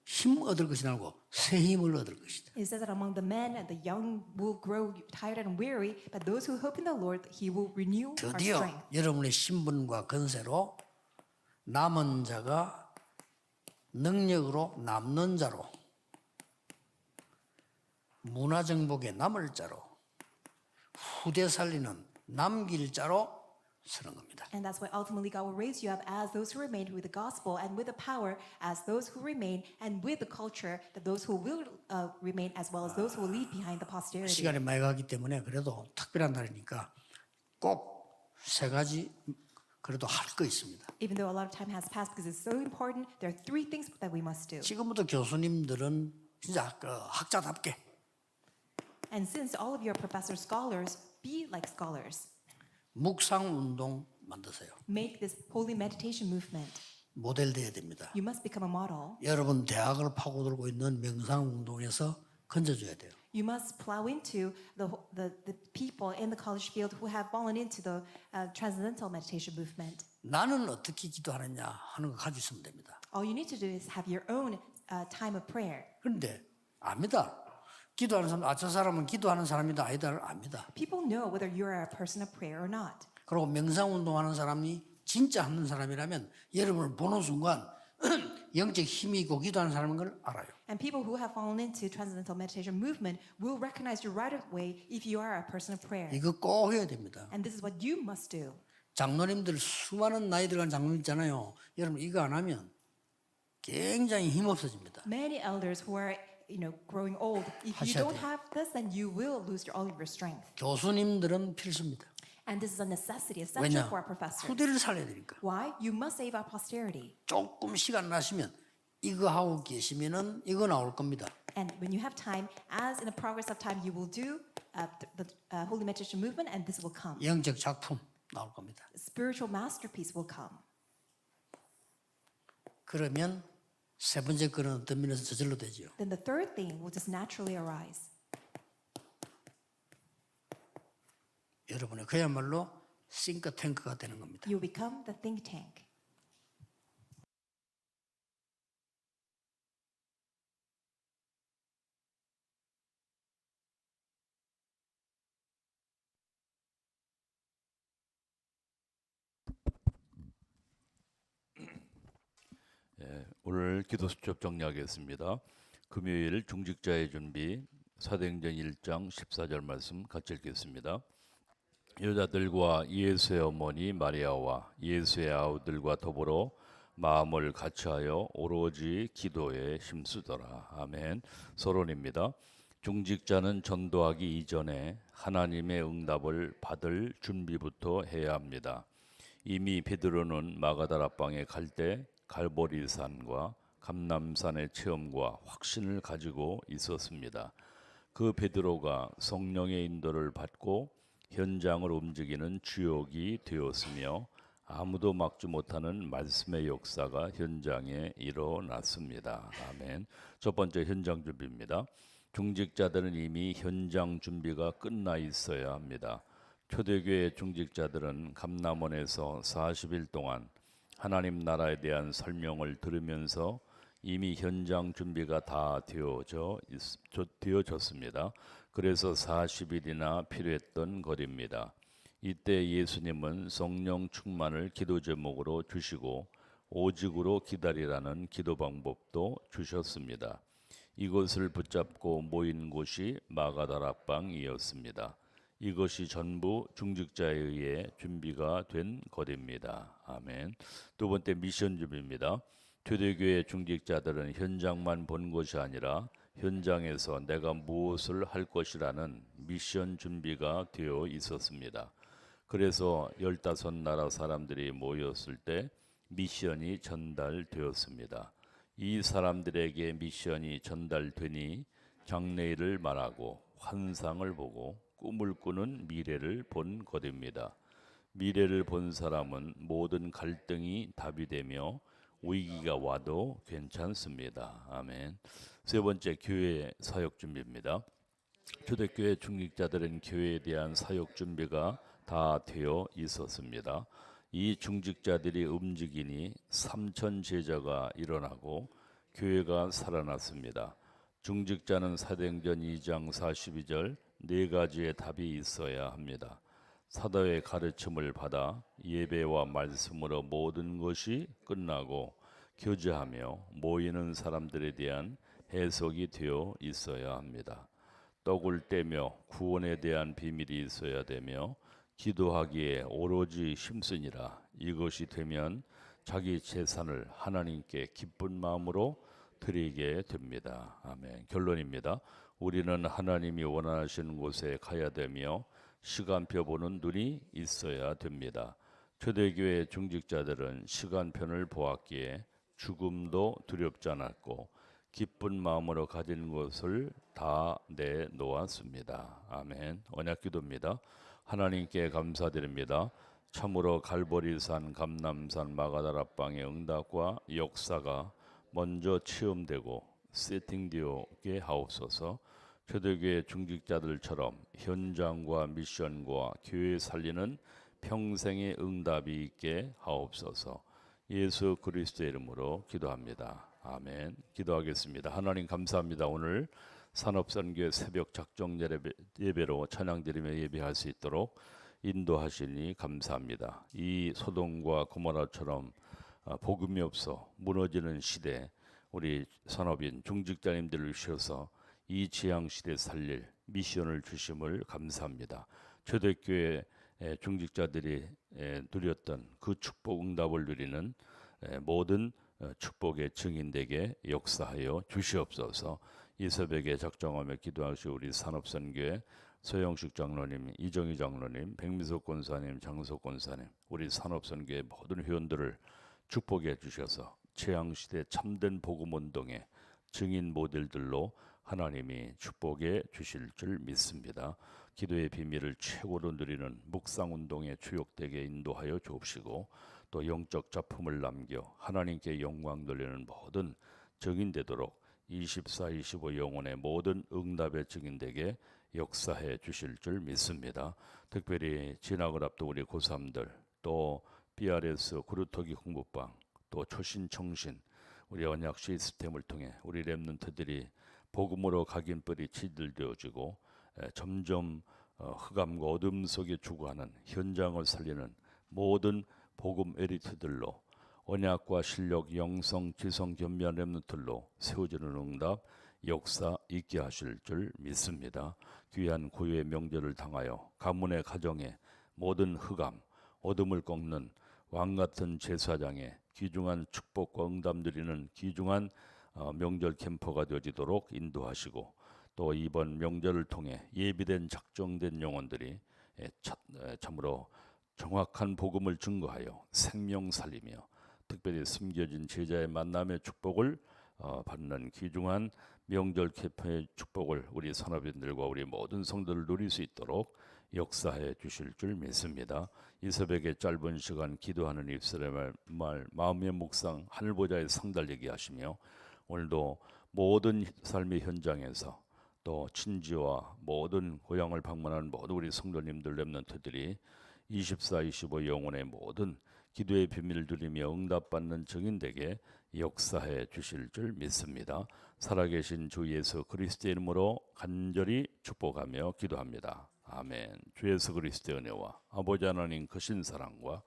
힘 얻을 것이 아니고 새 힘을 얻을 것이다. It says that among the men, the young will grow tired and weary, but those who hope in the Lord, He will renew our 드디어 strength. 여러분의 신분과 건세로 남은 자가 능력으로 남는 자로 문화정복에 남을 자로 후대 살리는 남길 자로 서는 겁니다. And that's why ultimately God will raise you up as those who remain with the gospel and with the power as those who remain and with the culture that those who will remain as well as those who will leave behind the posterity. 시간이 많이 가기 때문에 그래도 특별한 날이니까 꼭 세 가지 그래도 할 거 있습니다. Even though a lot of time has passed because it's so important, there are 3 things that we must do. 지금부터 교수님들은 진짜 학자답게 And since all of you are professors, scholars, be like scholars. 묵상 운동 만드세요. Make this holy meditation movement. 모델 돼야 됩니다. You must become a model. 여러분 대학을 파고들고 있는 명상 운동에서 건져줘야 돼요. You must plow into the people in the college field who have fallen into the transcendental meditation movement. 나는 어떻게 기도하느냐 하는 거 가지고 있으면 됩니다. All you need to do is have your own time of prayer. 그런데 압니다. 기도하는 사람, 저 사람은 기도하는 사람이다 아니다를 압니다. People know whether you are a person of prayer or not. 그리고 명상 운동하는 사람이 진짜 하는 사람이라면 여러분을 보는 순간 영적 힘이 있고 기도하는 사람인 걸 알아요. And people who have fallen into transcendental meditation movement will recognize you right away if you are a person of prayer. 이거 꼭 해야 됩니다. And this is what you must do. 장로님들 수많은 나이 들어간 장로님 있잖아요. 여러분 이거 안 하면 굉장히 힘 없어집니다. Many elders who are growing old, if you 하셔야 don't 돼요. have this, then you will lose all of your strength. 교수님들은 필수입니다. And this is a necessity, essential 왜냐? for our professors. 후대를 살려야 되니까. Why? You must save our posterity. 조금 시간 나시면 이거 하고 계시면은 이거 나올 겁니다. And when you have time, as in the progress of time, you will do the holy meditation movement, and this will come. 영적 작품 나올 겁니다. Spiritual masterpiece will come. 그러면 세 번째 거는 어떤 면에서 저절로 되죠. Then the third thing will just naturally arise. 여러분의 그야말로 싱크탱크가 되는 겁니다. You will become the think tank. 오늘 기도 수첩 정리하겠습니다. 금요일 중직자의 준비 사도행전 1장 14절 말씀 같이 읽겠습니다. 여자들과 예수의 어머니 마리아와 예수의 아우들과 더불어 마음을 같이하여 오로지 기도에 힘쓰더라. 아멘. 서론입니다. 중직자는 전도하기 이전에 하나님의 응답을 받을 준비부터 해야 합니다. 이미 베드로는 마가다라방에 갈 때 갈보리산과 감람산의 체험과 확신을 가지고 있었습니다. 그 베드로가 성령의 인도를 받고 현장을 움직이는 주역이 되었으며 아무도 막지 못하는 말씀의 역사가 현장에 일어났습니다. 아멘. 첫 번째 현장 준비입니다. 중직자들은 이미 현장 준비가 끝나 있어야 합니다. 초대교회 중직자들은 감람원에서 40일 동안 하나님 나라에 대한 설명을 들으면서 이미 현장 준비가 다 되어졌습니다. 그래서 40일이나 필요했던 것입니다. 이때 예수님은 성령 충만을 기도 제목으로 주시고 오직으로 기다리라는 기도 방법도 주셨습니다. 이것을 붙잡고 모인 곳이 마가다락방이었습니다. 이것이 전부 중직자에 의해 준비가 된 것입니다. 아멘. 두 번째 미션 준비입니다. 초대교회 중직자들은 현장만 본 것이 아니라 현장에서 내가 무엇을 할 것이라는 미션 준비가 되어 있었습니다. 그래서 15나라 사람들이 모였을 때 미션이 전달되었습니다. 이 사람들에게 미션이 전달되니 장래일을 말하고 환상을 보고 꿈을 꾸는 미래를 본 것입니다. 미래를 본 사람은 모든 갈등이 답이 되며 위기가 와도 괜찮습니다. 아멘. 세 번째 교회 사역 준비입니다. 초대교회 중직자들은 교회에 대한 사역 준비가 다 되어 있었습니다. 이 중직자들이 움직이니 3천 제자가 일어나고 교회가 살아났습니다. 중직자는 사도행전 2장 42절 네 가지의 답이 있어야 합니다. 사도의 가르침을 받아 예배와 말씀으로 모든 것이 끝나고 교제하며 모이는 사람들에 대한 해석이 되어 있어야 합니다. 떡을 떼며 구원에 대한 비밀이 있어야 되며 기도하기에 오로지 힘쓰니라. 이것이 되면 자기 재산을 하나님께 기쁜 마음으로 드리게 됩니다. 아멘. 결론입니다. 우리는 하나님이 원하시는 곳에 가야 되며 시간표 보는 눈이 있어야 됩니다. 초대교회 중직자들은 시간편을 보았기에 죽음도 두렵지 않았고 기쁜 마음으로 가진 것을 다 내놓았습니다. 아멘. 언약기도입니다. 하나님께 감사드립니다. 참으로 갈보리산, 감남산, 마가다락방의 응답과 역사가 먼저 체험되고 세팅되게 하옵소서. 초대교회 중직자들처럼 현장과 미션과 교회 살리는 평생의 응답이 있게 하옵소서. 예수 그리스도의 이름으로 기도합니다. 아멘. 기도하겠습니다. 하나님 감사합니다. 오늘 산업선교회 새벽 작정 예배로 찬양드리며 예배할 수 있도록 인도하시니 감사합니다. 이 소돔과 고모라처럼 복음이 없어 무너지는 시대, 우리 산업인 중직자님들을 주셔서 이 재앙 시대 살릴 미션을 주심을 감사합니다. 초대교회 중직자들이 누렸던 그 축복 응답을 누리는 모든 축복의 증인되게 역사하여 주시옵소서. 이 새벽에 작정하며 기도하시 우리 산업선교회 서영식 장로님, 이정희 장로님, 백미석 권사님, 장석 권사님, 우리 산업선교회 모든 회원들을 축복해 주셔서 재앙시대 참된 복음운동의 증인 모델들로 하나님이 축복해 주실 줄 믿습니다. 기도의 비밀을 최고로 누리는 묵상운동에 주역되게 인도하여 주옵시고 또 영적 작품을 남겨 하나님께 영광 돌리는 모든 증인되도록 24, 25 영혼의 모든 응답의 증인되게 역사해 주실 줄 믿습니다. 특별히 진학을 앞둔 우리 고3들, 또 BRS 구루터기 공부방, 또 초신 청신, 우리 언약 시스템을 통해 우리 렘넌트들이 복음으로 각인뿔이 치들되어지고 점점 흑암과 어둠 속에 죽어가는 현장을 살리는 모든 복음 에리트들로 언약과 실력, 영성, 지성, 겸비한 렘넌트들로 세워지는 응답 역사 있게 하실 줄 믿습니다. 귀한 고유의 명절을 당하여 가문의 가정에 모든 흑암, 어둠을 꺾는 왕같은 제사장의 귀중한 축복과 응답 누리는 귀중한 명절 캠퍼가 되어지도록 인도하시고 또 이번 명절을 통해 예비된 작정된 영혼들이 참으로 정확한 복음을 증거하여 생명 살리며 특별히 숨겨진 제자의 만남의 축복을 받는 귀중한 명절 캠퍼의 축복을 우리 산업인들과 우리 모든 성도를 누릴 수 있도록 역사해 주실 줄 믿습니다. 이 새벽에 짧은 시간 기도하는 입술의 말 마음의 묵상 하늘보좌에 상달리게 하시며 오늘도 모든 삶의 현장에서 또 친지와 모든 고향을 방문하는 모든 우리 성도님들 렘넌트들이 24, 25 영혼의 모든 기도의 비밀을 누리며 응답받는 증인되게 역사해 주실 줄 믿습니다. 살아계신 주 예수 그리스도의 이름으로 간절히 축복하며 기도합니다. 아멘. 주 예수 그리스도의 은혜와 아버지 하나님 크신 사랑과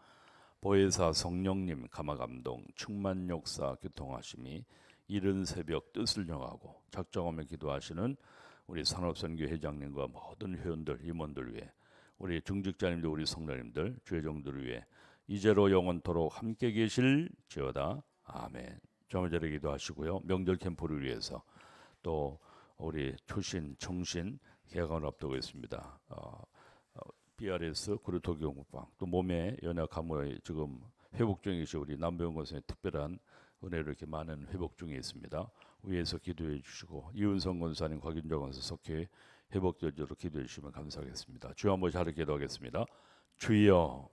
보혜사 성령님 감화감동 충만 역사 교통하심이 이른 새벽 뜻을 정하고 작정하며 기도하시는 우리 산업선교 회장님과 모든 회원들 임원들 위해 우리 중직자님들 우리 성도님들 주의 종들을 위해 이제로 영원토록 함께 계실지어다. 아멘. 조마절에 기도하시고요. 명절 캠프를 위해서 또 우리 초신 청신 개강을 앞두고 있습니다. BRS 구루토기 공부방 또 몸에 연약 가물에 지금 회복 중에 계신 우리 남배원 권사님 특별한 은혜로 이렇게 많은 회복 중에 있습니다. 위에서 기도해 주시고 이은성 권사님 곽윤정 권사 속해 회복되도록 기도해 주시면 감사하겠습니다. 주여 한번 잘 기도하겠습니다. 주여